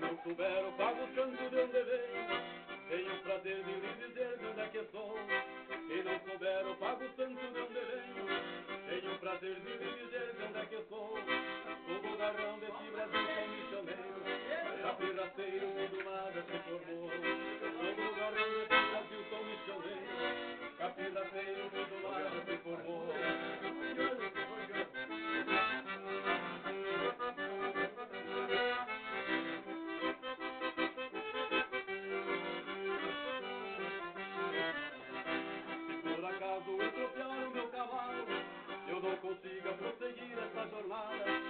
não souber o pago santo de onde venho, tenho o prazer de lhe dizer de onde é que sou. Quem não souber o pago santo de onde venho, tenho o prazer de lhe dizer de onde é que sou. Sou do garrão desse Brasil, sou missioneiro, capirraceiro que do nada se formou. Sou do garrão desse Brasil, sou missioneiro, capirraceiro que do nada se formou. Por acaso eu tropear o meu cavalo, eu não consiga prosseguir essa jornada.